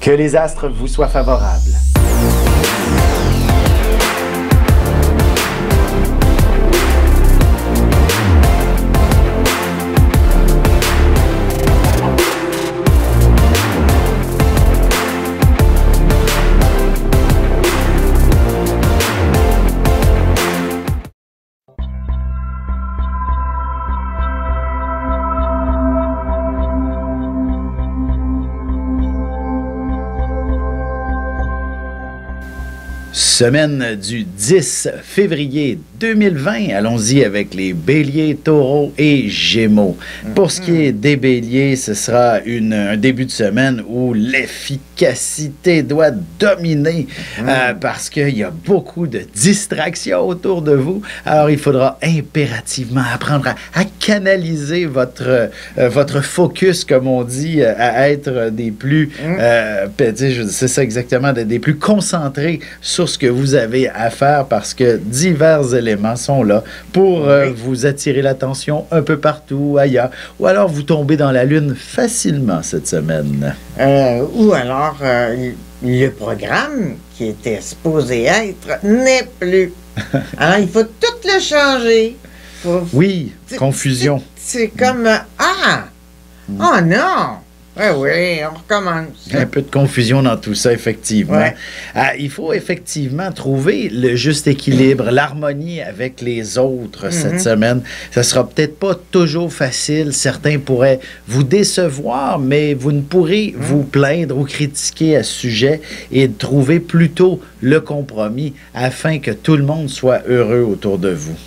Que les astres vous soient favorables. Semaine du 10 février 2020. Allons-y avec les béliers, taureaux et gémeaux. Pour ce qui est des béliers, ce sera un début de semaine où l'efficacité doit dominer parce qu'il y a beaucoup de distractions autour de vous. Alors, il faudra impérativement apprendre à canaliser votre focus, comme on dit, à être des plus, c'est ça exactement, des plus concentrés sur ce que vous avez à faire parce que divers éléments sont là pour vous attirer l'attention un peu partout ailleurs ou alors vous tombez dans la lune facilement cette semaine. Ou alors le programme qui était supposé être n'est plus. Alors il faut tout le changer. Oui, confusion. C'est comme oh non! Oui, on recommence. Un peu de confusion dans tout ça, effectivement. Ouais. Il faut effectivement trouver le juste équilibre, l'harmonie avec les autres cette semaine. Ça sera peut-être pas toujours facile. Certains pourraient vous décevoir, mais vous ne pourrez vous plaindre ou critiquer à ce sujet et trouver plutôt le compromis afin que tout le monde soit heureux autour de vous.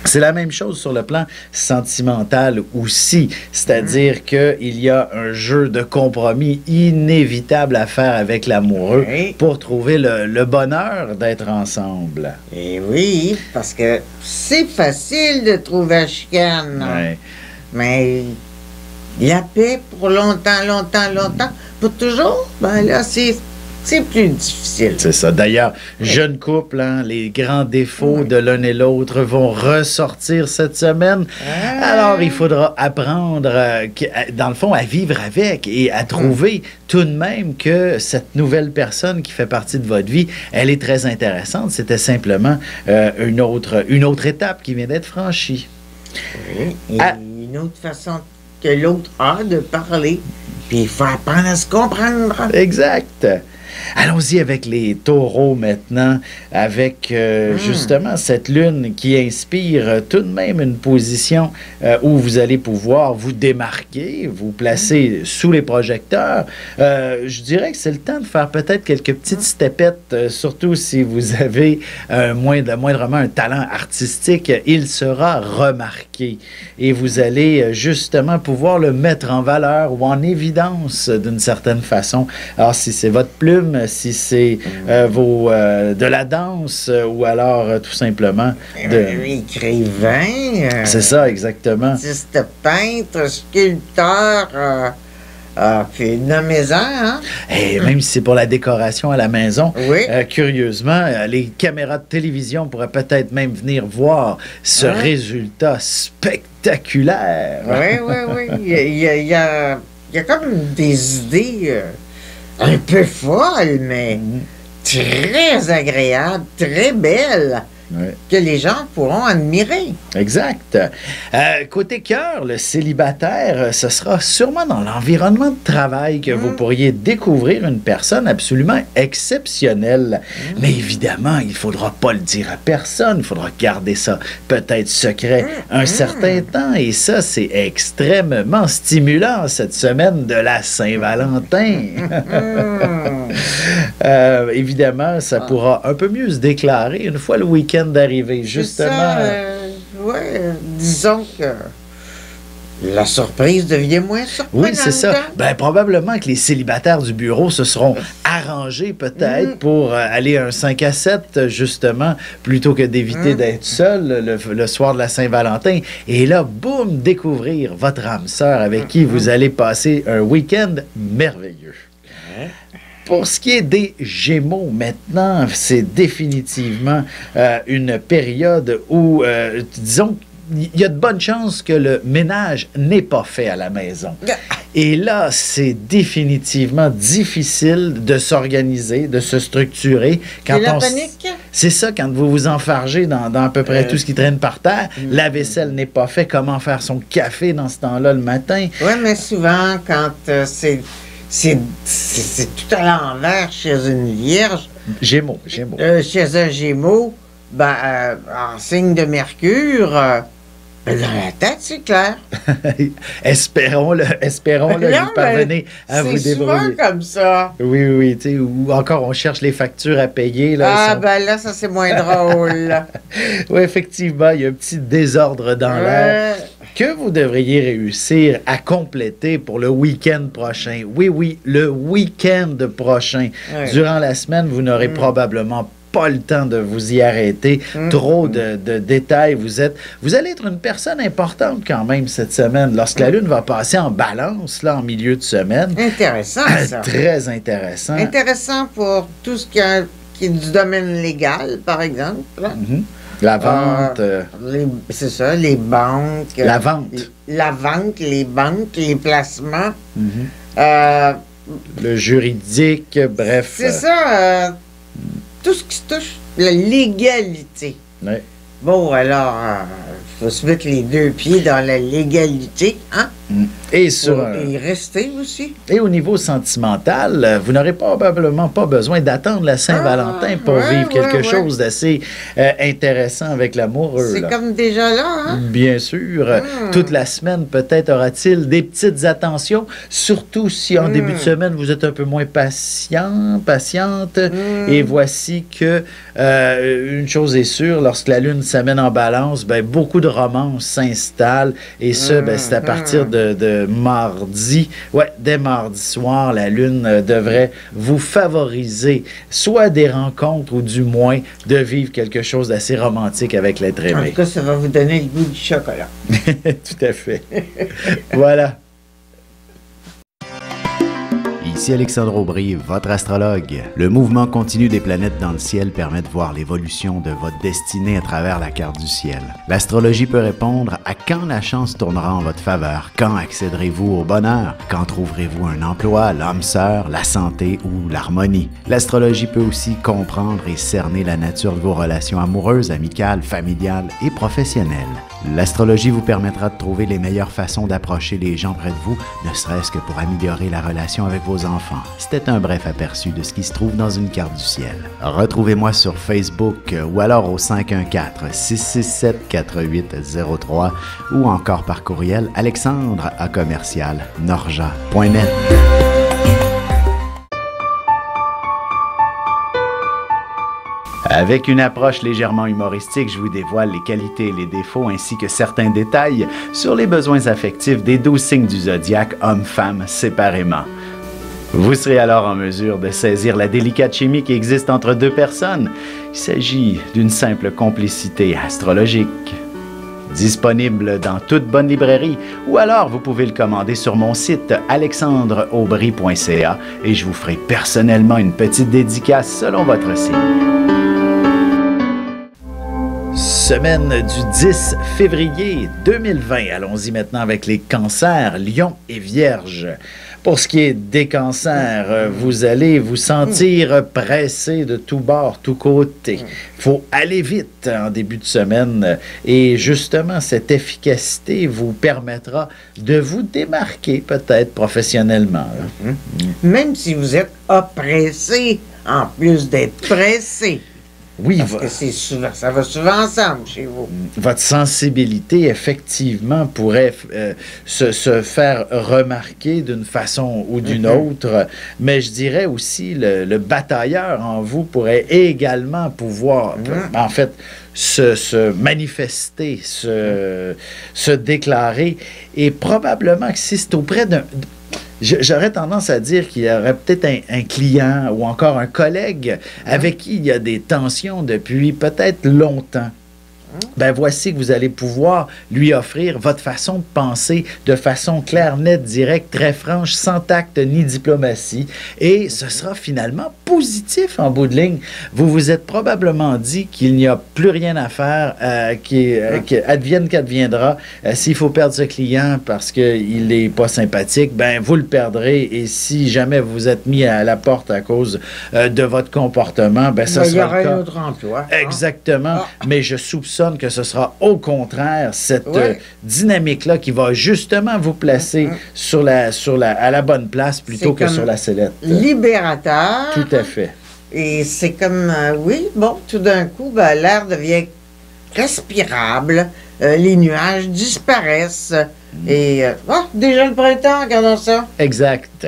C'est la même chose sur le plan sentimental aussi, c'est-à-dire qu'il y a un jeu de compromis inévitable à faire avec l'amoureux pour trouver le bonheur d'être ensemble. Et oui, parce que c'est facile de trouver la chicane, mais la paix pour longtemps, pour toujours, ben là, c'est plus difficile. C'est ça. D'ailleurs, jeune couple, les grands défauts de l'un et l'autre vont ressortir cette semaine. Alors, il faudra apprendre, dans le fond, à vivre avec et à trouver tout de même que cette nouvelle personne qui fait partie de votre vie, elle est très intéressante. C'était simplement une autre étape qui vient d'être franchie. Oui. Et une autre façon que l'autre a de parler. Puis il faut apprendre à se comprendre. Exact. Allons-y avec les taureaux maintenant, avec justement cette lune qui inspire tout de même une position où vous allez pouvoir vous démarquer, vous placer sous les projecteurs. Je dirais que c'est le temps de faire peut-être quelques petites stepettes, surtout si vous avez moindrement un talent artistique, il sera remarqué et vous allez justement pouvoir le mettre en valeur ou en évidence d'une certaine façon. Alors, si c'est votre plume, si c'est de la danse ou alors tout simplement écrivain. C'est ça, exactement. Artiste, peintre, sculpteur, puis nommez-en, hein? Et même si c'est pour la décoration à la maison, oui. Curieusement, les caméras de télévision pourraient peut-être même venir voir ce résultat spectaculaire. Oui. Il y a comme des idées un peu folles, mais très agréables, très belles. Que les gens pourront admirer. Exact. Côté cœur, le célibataire, ce sera sûrement dans l'environnement de travail que vous pourriez découvrir une personne absolument exceptionnelle. Mais évidemment, il ne faudra pas le dire à personne. Il faudra garder ça peut-être secret un certain temps. Et ça, c'est extrêmement stimulant cette semaine de la Saint-Valentin. Évidemment, ça pourra un peu mieux se déclarer une fois le week-end d'arriver, justement. Disons que la surprise devient moins surprenante. Oui, c'est ça. Ben, probablement que les célibataires du bureau se seront arrangés peut-être pour aller un 5 à 7, justement, plutôt que d'éviter d'être seul le soir de la Saint-Valentin. Et là, boum, découvrir votre âme sœur avec qui vous allez passer un week-end merveilleux. Pour ce qui est des Gémeaux, maintenant, c'est définitivement une période où, disons, il y a de bonnes chances que le ménage n'est pas fait à la maison. Et là, c'est définitivement difficile de s'organiser, de se structurer. C'est la panique? C'est ça, quand vous vous enfargez dans à peu près tout ce qui traîne par terre, la vaisselle n'est pas faite, comment faire son café dans ce temps-là le matin? Oui, mais souvent, quand c'est tout à l'envers chez une vierge. Gémeaux. Chez un Gémeaux, en signe de Mercure, dans la tête, c'est clair. Espérons-le, vous parvenez à vous débrouiller. C'est souvent comme ça. Oui, tu sais, ou encore on cherche les factures à payer. Là, là, ça c'est moins drôle. Oui, effectivement, il y a un petit désordre dans l'air que vous devriez réussir à compléter pour le week-end prochain. Oui, le week-end prochain. Ouais. Durant la semaine, vous n'aurez probablement pas le temps de vous y arrêter. Trop de détails. Vous allez être une personne importante quand même cette semaine. Lorsque la Lune va passer en balance, là, en milieu de semaine. Intéressant, ça. Très intéressant. Intéressant pour tout ce qui est du domaine légal, par exemple. La vente. C'est ça, les banques. La vente. La vente, les banques, les placements. Le juridique, bref. C'est ça. Tout ce qui touche la légalité. Oui. Bon, alors, il faut se mettre les deux pieds dans la légalité, hein? Et rester aussi. Et au niveau sentimental, vous n'aurez probablement pas besoin d'attendre la Saint-Valentin pour vivre quelque chose d'assez intéressant avec l'amoureux. C'est comme déjà là, hein? Bien sûr. Toute la semaine, peut-être aura-t-il des petites attentions, surtout si en début de semaine, vous êtes un peu moins patiente. Et voici que une chose est sûre, lorsque la Lune s'amène en balance, beaucoup de romances s'installent. Et ça, c'est à partir de mardi. Dès mardi soir, la Lune devrait vous favoriser soit des rencontres ou du moins de vivre quelque chose d'assez romantique avec l'être aimé. En tout cas, ça va vous donner le goût du chocolat. Tout à fait. Voilà. Ici Alexandre Aubry, votre astrologue. Le mouvement continu des planètes dans le ciel permet de voir l'évolution de votre destinée à travers la carte du ciel. L'astrologie peut répondre à quand la chance tournera en votre faveur, quand accéderez-vous au bonheur, quand trouverez-vous un emploi, l'âme sœur, la santé ou l'harmonie. L'astrologie peut aussi comprendre et cerner la nature de vos relations amoureuses, amicales, familiales et professionnelles. L'astrologie vous permettra de trouver les meilleures façons d'approcher les gens près de vous, ne serait-ce que pour améliorer la relation avec vos enfants. C'était un bref aperçu de ce qui se trouve dans une carte du ciel. Retrouvez-moi sur Facebook ou alors au 514-667-4803 ou encore par courriel alexandre@norja.net. Avec une approche légèrement humoristique, je vous dévoile les qualités et les défauts ainsi que certains détails sur les besoins affectifs des 12 signes du zodiaque, hommes-femmes séparément. Vous serez alors en mesure de saisir la délicate chimie qui existe entre deux personnes. Il s'agit d'une simple complicité astrologique. Disponible dans toute bonne librairie ou alors vous pouvez le commander sur mon site alexandreaubry.ca et je vous ferai personnellement une petite dédicace selon votre signe. Semaine du 10 février 2020. Allons-y maintenant avec les cancers, lions et vierges. Pour ce qui est des cancers, vous allez vous sentir pressé de tous bords, tous côtés. Il faut aller vite en début de semaine et justement, cette efficacité vous permettra de vous démarquer peut-être professionnellement. Même si vous êtes oppressé, en plus d'être pressé. Oui, parce que ça va souvent ensemble chez vous. Votre sensibilité, effectivement, pourrait se faire remarquer d'une façon ou d'une autre, mais je dirais aussi le batailleur en vous pourrait également pouvoir, en fait, se manifester, se déclarer, et probablement que si c'est auprès d'un... J'aurais tendance à dire qu'il y aurait peut-être un client ou encore un collègue avec qui il y a des tensions depuis peut-être longtemps. ben voici que vous allez pouvoir lui offrir votre façon de penser de façon claire, nette, directe, très franche, sans tact ni diplomatie. Et ce sera finalement positif en bout de ligne. Vous vous êtes probablement dit qu'il n'y a plus rien à faire, advienne qu'adviendra. S'il faut perdre ce client parce qu'il n'est pas sympathique, ben vous le perdrez. Et si jamais vous êtes mis à la porte à cause de votre comportement, ben ça sera le cas. Il y aura un autre emploi. Exactement. Mais je soupçonne que ce sera au contraire cette dynamique-là qui va justement vous placer à la bonne place plutôt que sur la sellette. Libérateur. Tout à fait. Et c'est comme, tout d'un coup, l'air devient respirable, les nuages disparaissent. Et déjà le printemps, regardons ça. Exact.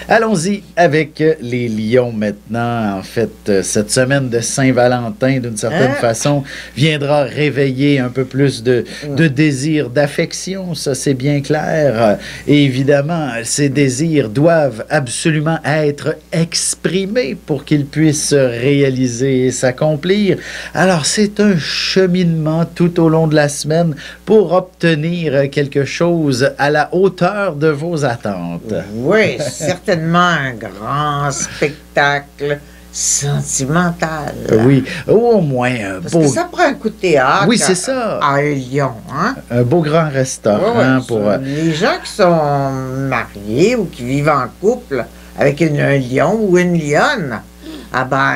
Allons-y avec les lions maintenant. En fait, cette semaine de Saint-Valentin, d'une certaine façon, viendra réveiller un peu plus de désir, d'affection, ça c'est bien clair. Et évidemment, ces désirs doivent absolument être exprimés pour qu'ils puissent se réaliser et s'accomplir. Alors, c'est un cheminement tout au long de la semaine pour obtenir quelque chose à la hauteur de vos attentes. Oui, certainement un grand spectacle sentimental. Oui, au moins un Parce beau... que ça prend un coup de théâtre. Oui, c'est ça. À Lyon, hein? Un beau grand restaurant pour... Les gens qui sont mariés ou qui vivent en couple avec un lion ou une lionne,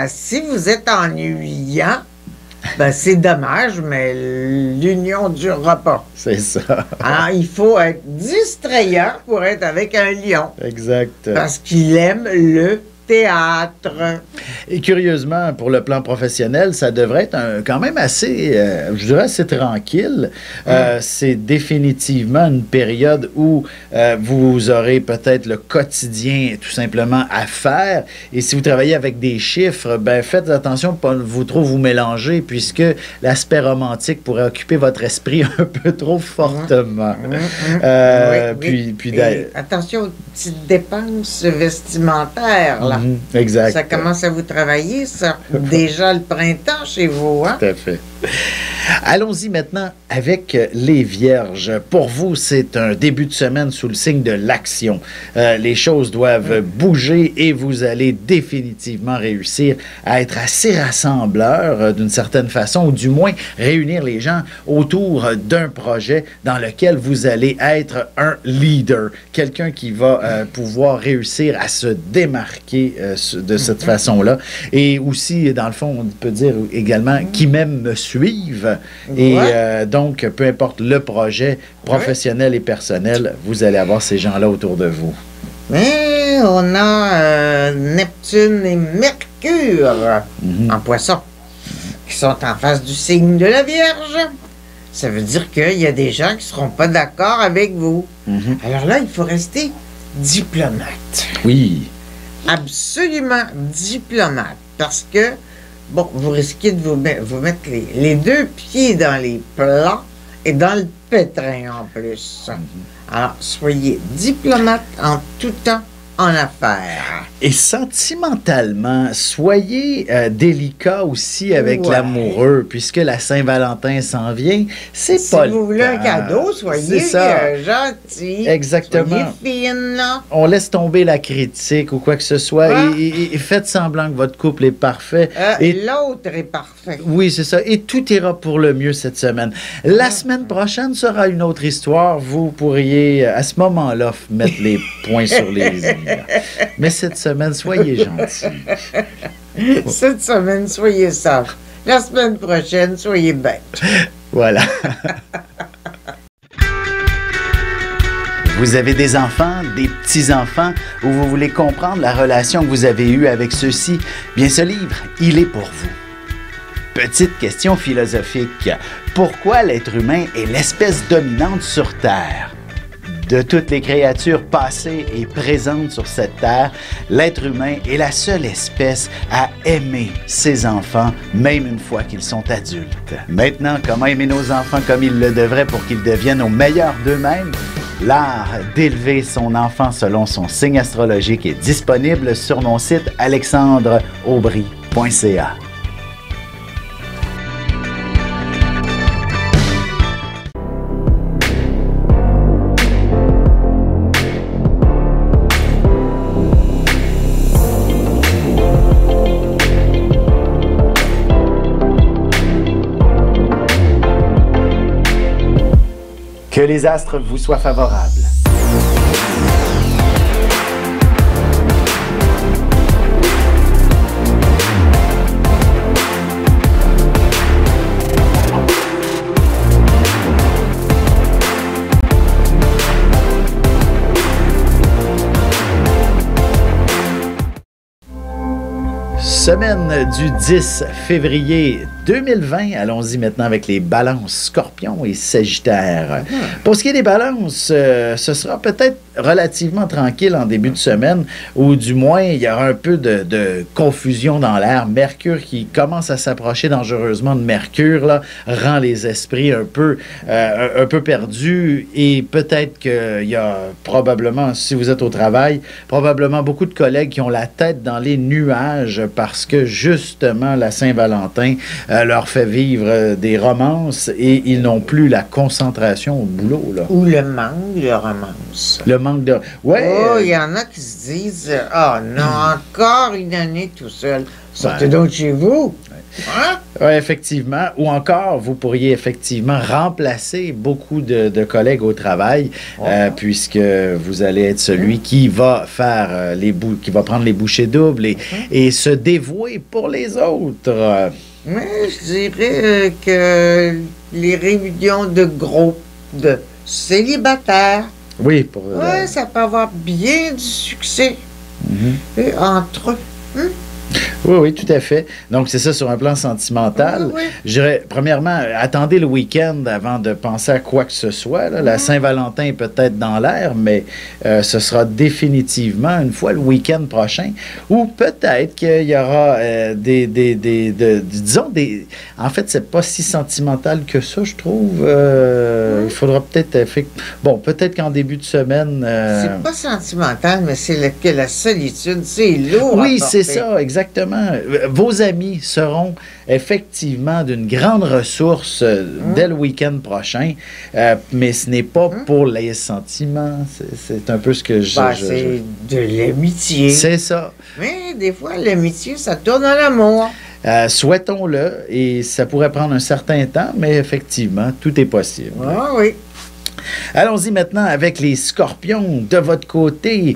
si vous êtes ennuyant, c'est dommage, mais l'union ne durera pas. C'est ça. Alors, il faut être distrayant pour être avec un lion. Exact. Parce qu'il aime le théâtre. Et curieusement, pour le plan professionnel, ça devrait être quand même assez, je dirais, assez tranquille. C'est définitivement une période où vous aurez peut-être le quotidien tout simplement à faire. Et si vous travaillez avec des chiffres, faites attention pour ne pas vous mélanger, puisque l'aspect romantique pourrait occuper votre esprit un peu trop fortement. Puis attention aux petites dépenses vestimentaires, là. Exact. Ça commence à vous travailler, ça. Déjà le printemps chez vous, hein? Tout à fait. Allons-y maintenant avec les Vierges. Pour vous, c'est un début de semaine sous le signe de l'action. Les choses doivent bouger et vous allez définitivement réussir à être assez rassembleur d'une certaine façon, ou du moins réunir les gens autour d'un projet dans lequel vous allez être un leader, quelqu'un qui va pouvoir réussir à se démarquer de cette façon-là. Et aussi, dans le fond, on peut dire également qui même me suivent. Et donc, peu importe le projet professionnel et personnel, vous allez avoir ces gens-là autour de vous. Mais on a Neptune et Mercure en Poisson qui sont en face du signe de la Vierge. Ça veut dire qu'il y a des gens qui ne seront pas d'accord avec vous. Alors là, il faut rester diplomate. Oui. Absolument diplomate. Parce que vous risquez de vous mettre les deux pieds dans les plats et dans le pétrin en plus. Alors, soyez diplomate en tout temps en affaires. Et sentimentalement, soyez délicat aussi avec l'amoureux, puisque la Saint-Valentin s'en vient. C'est pas le temps. Si vous voulez un cadeau, soyez gentil. Exactement. Soyez fine, là. On laisse tomber la critique ou quoi que ce soit et faites semblant que votre couple est parfait. Et l'autre est parfait. Oui, c'est ça. Et tout ira pour le mieux cette semaine. La semaine prochaine sera une autre histoire. Vous pourriez, à ce moment-là, mettre les points sur les i. Mais cette semaine, soyez gentils. Cette semaine, soyez sages. La semaine prochaine, soyez bêtes. Voilà. Vous avez des enfants, des petits-enfants, ou vous voulez comprendre la relation que vous avez eue avec ceux-ci? Bien, ce livre, il est pour vous. Petite question philosophique. Pourquoi l'être humain est l'espèce dominante sur Terre? De toutes les créatures passées et présentes sur cette terre, l'être humain est la seule espèce à aimer ses enfants, même une fois qu'ils sont adultes. Maintenant, comment aimer nos enfants comme ils le devraient pour qu'ils deviennent au meilleur d'eux-mêmes? L'art d'élever son enfant selon son signe astrologique est disponible sur mon site alexandreaubry.ca. Que les astres vous soient favorables. Semaine du 10 février 2020. Allons-y maintenant avec les balances Scorpion et Sagittaire. Pour ce qui est des balances, ce sera peut-être relativement tranquille en début de semaine, ou du moins, il y aura un peu de confusion dans l'air. Mercure qui commence à s'approcher dangereusement de Mercure, là, rend les esprits un peu perdus, et peut-être qu'il y a probablement, si vous êtes au travail, probablement beaucoup de collègues qui ont la tête dans les nuages parce que justement la Saint-Valentin leur fait vivre des romances et ils n'ont plus la concentration au boulot, là. Ou le manque de romance. Le manque de... Ouais. Oh, il y en a qui se disent « Ah non, encore une année tout seul. Sortez donc chez vous. » Hein? Oui, effectivement. Ou encore, vous pourriez effectivement remplacer beaucoup de collègues au travail, puisque vous allez être celui qui va faire qui va prendre les bouchées doubles et se dévouer pour les autres. Mais je dirais que les réunions de groupe de célibataires, oui, ça peut avoir bien du succès et entre eux. Oui, oui, tout à fait. Donc, c'est ça sur un plan sentimental. Oui. Je dirais, premièrement, attendez le week-end avant de penser à quoi que ce soit. Là. La Saint-Valentin est peut-être dans l'air, mais ce sera définitivement une fois le week-end prochain. Ou peut-être qu'il y aura disons, en fait, c'est pas si sentimental que ça, je trouve. Il faudra peut-être... Bon, peut-être qu'en début de semaine... C'est pas sentimental, mais c'est que la solitude, c'est lourd. Oui, c'est ça, exactement. Vos amis seront effectivement d'une grande ressource dès le week-end prochain, mais ce n'est pas pour les sentiments. C'est un peu ce que c'est de l'amitié. C'est ça. Mais des fois, l'amitié, ça tourne à l'amour. Souhaitons-le, et ça pourrait prendre un certain temps, mais effectivement, tout est possible. Ah oui. Allons-y maintenant avec les Scorpions. De votre côté,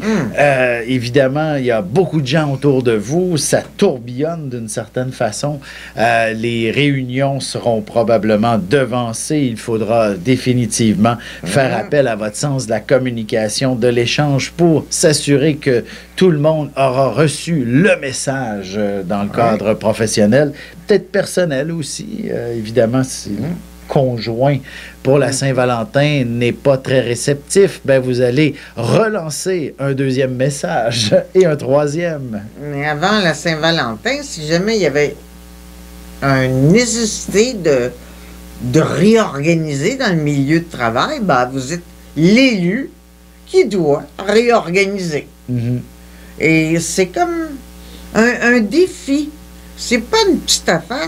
évidemment, il y a beaucoup de gens autour de vous. Ça tourbillonne d'une certaine façon. Les réunions seront probablement devancées. Il faudra définitivement faire appel à votre sens de la communication, de l'échange pour s'assurer que tout le monde aura reçu le message dans le cadre professionnel, peut-être personnel aussi. Évidemment, si conjoint pour la Saint-Valentin n'est pas très réceptif, ben vous allez relancer un deuxième message et un troisième. Mais avant la Saint-Valentin, si jamais il y avait une nécessité de réorganiser dans le milieu de travail, ben vous êtes l'élu qui doit réorganiser. Et c'est comme un défi. C'est pas une petite affaire,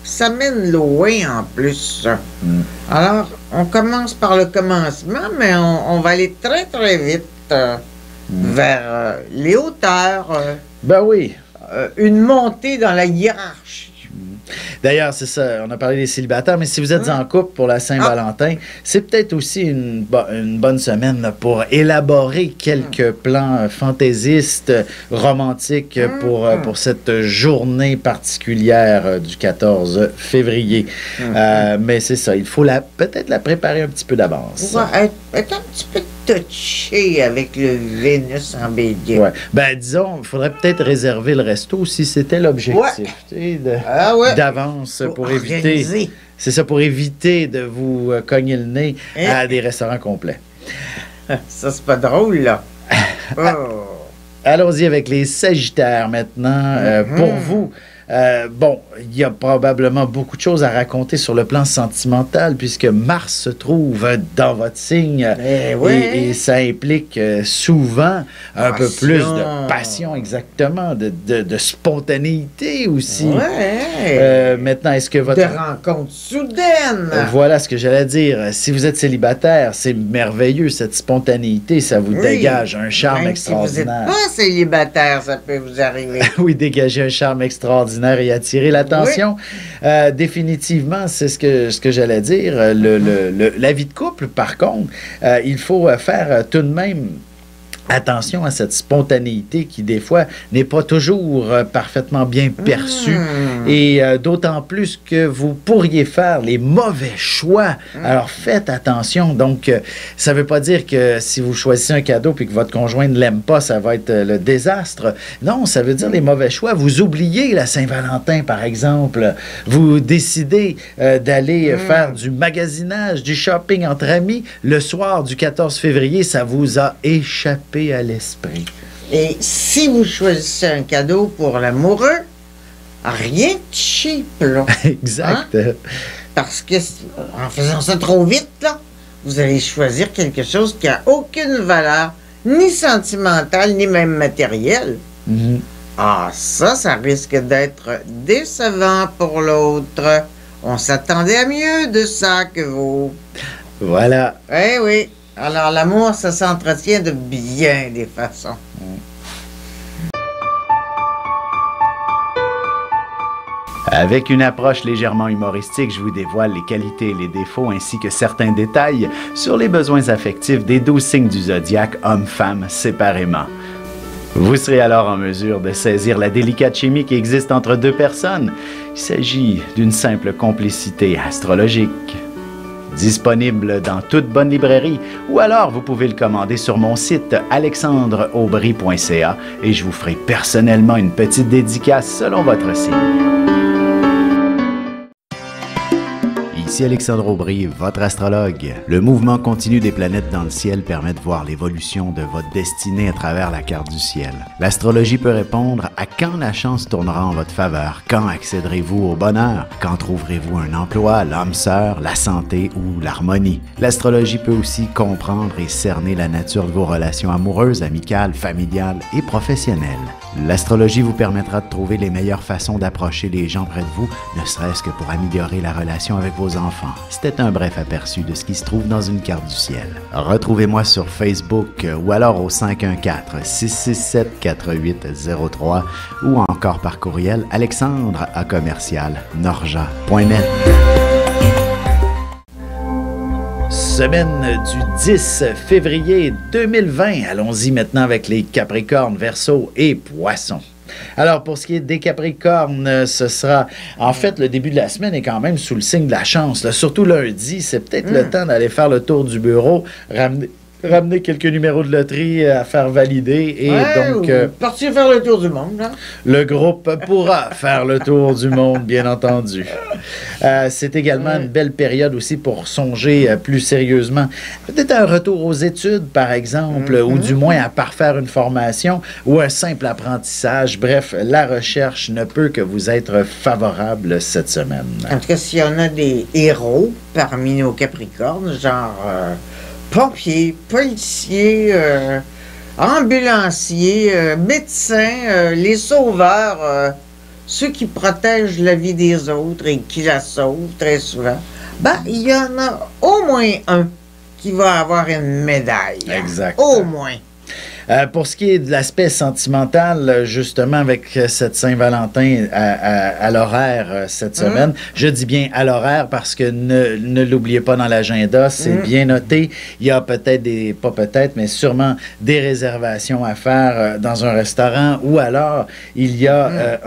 ça mène loin en plus. Alors, on commence par le commencement, mais on va aller très, très vite vers les hauteurs. Ben oui. Une montée dans la hiérarchie. D'ailleurs, c'est ça, on a parlé des célibataires, mais si vous êtes en couple pour la Saint-Valentin, c'est peut-être aussi une bonne semaine là, pour élaborer quelques plans fantaisistes, romantiques pour cette journée particulière du 14 février. Mais c'est ça, il faut peut-être la préparer un petit peu d'avance. Ouais, être un petit peu touché avec le Vénus en Bélier. Ouais. Ben, disons, il faudrait peut-être réserver le resto si c'était l'objectif. D'avance pour éviter. C'est ça, pour éviter de vous cogner le nez à des restaurants complets. Ça, c'est pas drôle, là. Allons-y avec les Sagittaires maintenant. Pour vous, bon, il y a probablement beaucoup de choses à raconter sur le plan sentimental puisque Mars se trouve dans votre signe et ça implique souvent un peu plus de passion, exactement, de spontanéité aussi. Maintenant, est-ce que votre... De rencontres soudaines! Voilà ce que j'allais dire. Si vous êtes célibataire, c'est merveilleux, cette spontanéité, ça vous dégage un charme extraordinaire. Si vous n'êtes pas célibataire, ça peut vous arriver. Oui, dégager un charme extraordinaire. extraordinaire et attirer l'attention. Oui. Définitivement, c'est ce que j'allais dire. La vie de couple, par contre, il faut faire tout de même attention à cette spontanéité qui, des fois, n'est pas toujours parfaitement bien perçue. Et d'autant plus que vous pourriez faire les mauvais choix. Alors, faites attention. Donc, ça ne veut pas dire que si vous choisissez un cadeau et que votre conjoint ne l'aime pas, ça va être le désastre. Non, ça veut dire les mauvais choix. Vous oubliez la Saint-Valentin, par exemple. Vous décidez d'aller faire du magasinage, du shopping entre amis. Le soir du 14 février, ça vous a échappé à l'esprit. Et si vous choisissez un cadeau pour l'amoureux, rien de cheap, là. Exact. Hein? Parce que en faisant ça trop vite, là, vous allez choisir quelque chose qui n'a aucune valeur, ni sentimentale, ni même matérielle. Ah, ça risque d'être décevant pour l'autre. On s'attendait à mieux de ça que vous. Voilà. Eh oui. Alors, l'amour, ça s'entretient de bien des façons. Avec une approche légèrement humoristique, je vous dévoile les qualités et les défauts ainsi que certains détails sur les besoins affectifs des 12 signes du zodiaque, hommes-femmes, séparément. Vous serez alors en mesure de saisir la délicate chimie qui existe entre deux personnes. Il s'agit d'une simple complicité astrologique. Disponible dans toute bonne librairie ou alors vous pouvez le commander sur mon site alexandreaubry.ca et je vous ferai personnellement une petite dédicace selon votre signe. Ici Alexandre Aubry, votre astrologue. Le mouvement continu des planètes dans le ciel permet de voir l'évolution de votre destinée à travers la carte du ciel. L'astrologie peut répondre à quand la chance tournera en votre faveur, quand accéderez-vous au bonheur, quand trouverez-vous un emploi, l'âme sœur, la santé ou l'harmonie. L'astrologie peut aussi comprendre et cerner la nature de vos relations amoureuses, amicales, familiales et professionnelles. L'astrologie vous permettra de trouver les meilleures façons d'approcher les gens près de vous, ne serait-ce que pour améliorer la relation avec vos enfants. C'était un bref aperçu de ce qui se trouve dans une carte du ciel. Retrouvez-moi sur Facebook ou alors au 514-667-4803 ou encore par courriel alexandre@norja.net. Semaine du 10 février 2020. Allons-y maintenant avec les Capricornes, Verseaux et Poissons. Alors, pour ce qui est des Capricornes, ce sera... En fait, le début de la semaine est quand même sous le signe de la chance. Là. Surtout lundi, c'est peut-être le temps d'aller faire le tour du bureau, ramener quelques numéros de loterie à faire valider et donc... partir faire le tour du monde, hein? Le groupe pourra faire le tour du monde, bien entendu. C'est également une belle période aussi pour songer plus sérieusement. Peut-être un retour aux études, par exemple, ou du moins à parfaire une formation ou un simple apprentissage. Bref, la recherche ne peut que vous être favorable cette semaine. En tout cas, s'il y en a des héros parmi nos Capricornes, genre... pompiers, policiers, ambulanciers, médecins, les sauveurs, ceux qui protègent la vie des autres et qui la sauvent très souvent, il y en a au moins un qui va avoir une médaille. Exact. Au moins. Pour ce qui est de l'aspect sentimental, justement, avec cette Saint-Valentin à l'horaire cette semaine, je dis bien à l'horaire parce que ne l'oubliez pas dans l'agenda, c'est bien noté. Il y a peut-être mais sûrement des réservations à faire dans un restaurant ou alors il y a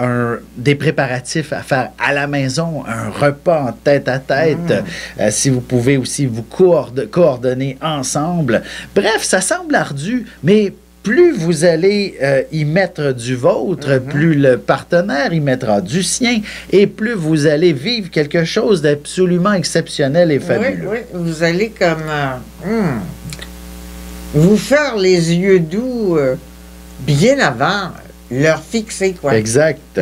des préparatifs à faire à la maison, un repas en tête-à-tête. Si vous pouvez aussi vous coordonner ensemble. Bref, ça semble ardu, mais plus vous allez y mettre du vôtre, plus le partenaire y mettra du sien et plus vous allez vivre quelque chose d'absolument exceptionnel et fabuleux. Oui, vous allez comme vous faire les yeux doux bien avant leur fixer, quoi. Exact.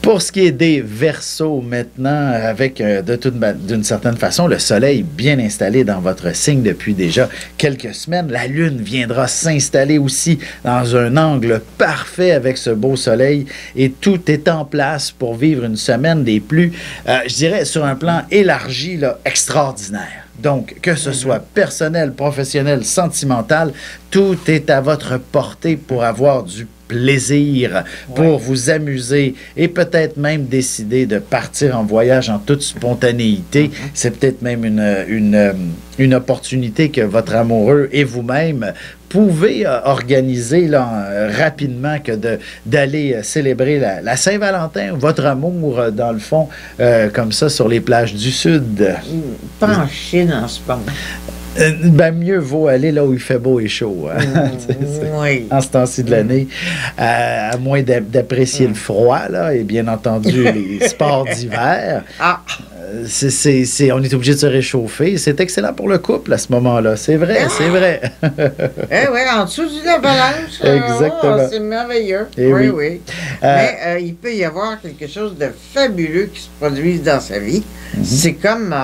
Pour ce qui est des Verseaux maintenant, avec d'une certaine façon le soleil bien installé dans votre signe depuis déjà quelques semaines, la lune viendra s'installer aussi dans un angle parfait avec ce beau soleil et tout est en place pour vivre une semaine des plus, je dirais sur un plan élargi, là, extraordinaire. Donc, que ce soit personnel, professionnel, sentimental, tout est à votre portée pour avoir du plaisir, pour vous amuser et peut-être même décider de partir en voyage en toute spontanéité. C'est peut-être même une opportunité que votre amoureux et vous-même pouvez organiser là, rapidement que d'aller célébrer la Saint-Valentin, votre amour, dans le fond, comme ça, sur les plages du Sud. Pas en Chine en ce moment. Ben, mieux vaut aller là où il fait beau et chaud. Hein? Oui. En ce temps-ci de l'année. À moins d'apprécier le froid, là, et bien entendu les sports d'hiver. Ah! On est obligé de se réchauffer. C'est excellent pour le couple à ce moment-là. C'est vrai, c'est vrai. Eh oui, en dessous d'une avalanche. Exactement. C'est merveilleux. Et oui. Mais il peut y avoir quelque chose de fabuleux qui se produise dans sa vie. C'est comme...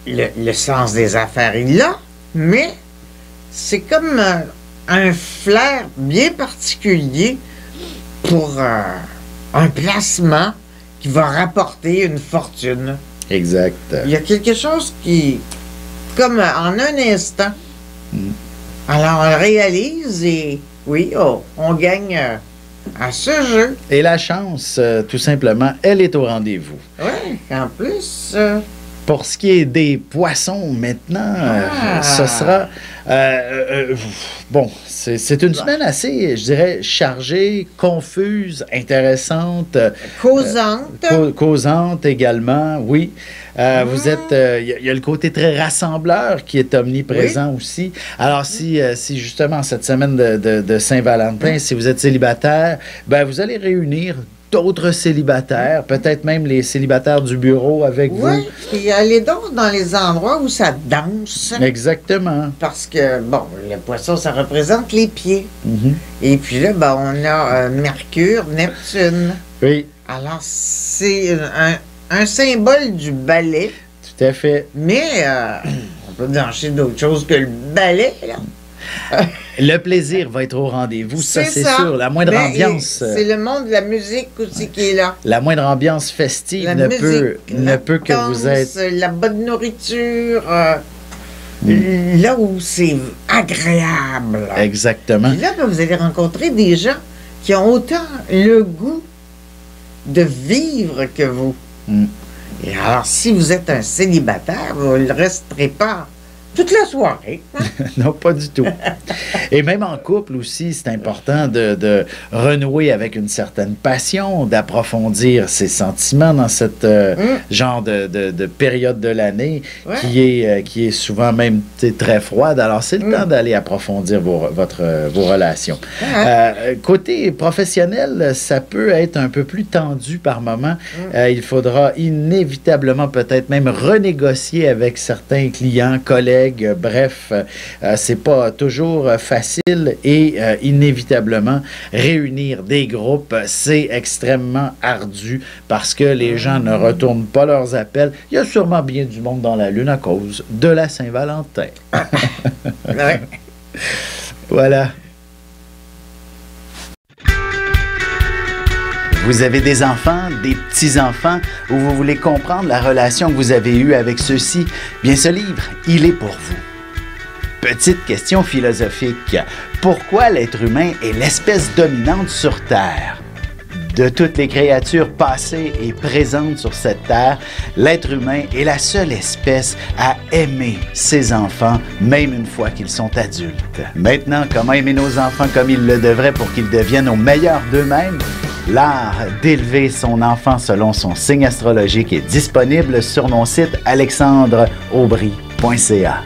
le sens des affaires, il l'a, mais c'est comme un flair bien particulier pour un placement qui va rapporter une fortune. Exact. Il y a quelque chose qui, comme en un instant, alors on réalise et oui, on gagne à ce jeu. Et la chance, tout simplement, elle est au rendez-vous. Oui, en plus... Pour ce qui est des poissons, maintenant, ce sera... bon, c'est une semaine assez, je dirais, chargée, confuse, intéressante. Causante. Causante également, oui. Vous êtes... Il y a le côté très rassembleur qui est omniprésent aussi. Alors, si justement, cette semaine de Saint-Valentin, si vous êtes célibataire, ben vous allez réunir d'autres célibataires, peut-être même les célibataires du bureau avec vous. Oui, puis aller donc dans les endroits où ça danse. Exactement. Parce que, bon, le poisson, ça représente les pieds. Et puis là, ben, on a Mercure, Neptune. Oui. Alors, c'est un symbole du ballet. Tout à fait. Mais on peut danser d'autres choses que le ballet, là. Le plaisir va être au rendez-vous, ça c'est sûr. La moindre ambiance... C'est le monde de la musique aussi qui est là. La moindre ambiance festive ne peut que vous être... La bonne nourriture, là où c'est agréable. Exactement. Et là, ben, vous allez rencontrer des gens qui ont autant le goût de vivre que vous. Et alors, si vous êtes un célibataire, vous ne resterez pas toute la soirée. Non, pas du tout. Et même en couple aussi, c'est important de renouer avec une certaine passion, d'approfondir ses sentiments dans cette genre de période de l'année qui est souvent même très froide. Alors, c'est le temps d'aller approfondir vos relations. Côté professionnel, ça peut être un peu plus tendu par moment. Il faudra inévitablement peut-être même renégocier avec certains clients, collègues. Bref, c'est pas toujours facile et inévitablement réunir des groupes, c'est extrêmement ardu parce que les gens ne retournent pas leurs appels. Il y a sûrement bien du monde dans la lune à cause de la Saint-Valentin. Voilà. Vous avez des enfants, des petits-enfants, ou vous voulez comprendre la relation que vous avez eue avec ceux-ci? Bien, ce livre, il est pour vous. Petite question philosophique. Pourquoi l'être humain est l'espèce dominante sur Terre? De toutes les créatures passées et présentes sur cette terre, l'être humain est la seule espèce à aimer ses enfants, même une fois qu'ils sont adultes. Maintenant, comment aimer nos enfants comme ils le devraient pour qu'ils deviennent au meilleur d'eux-mêmes? L'art d'élever son enfant selon son signe astrologique est disponible sur mon site alexandreaubry.ca.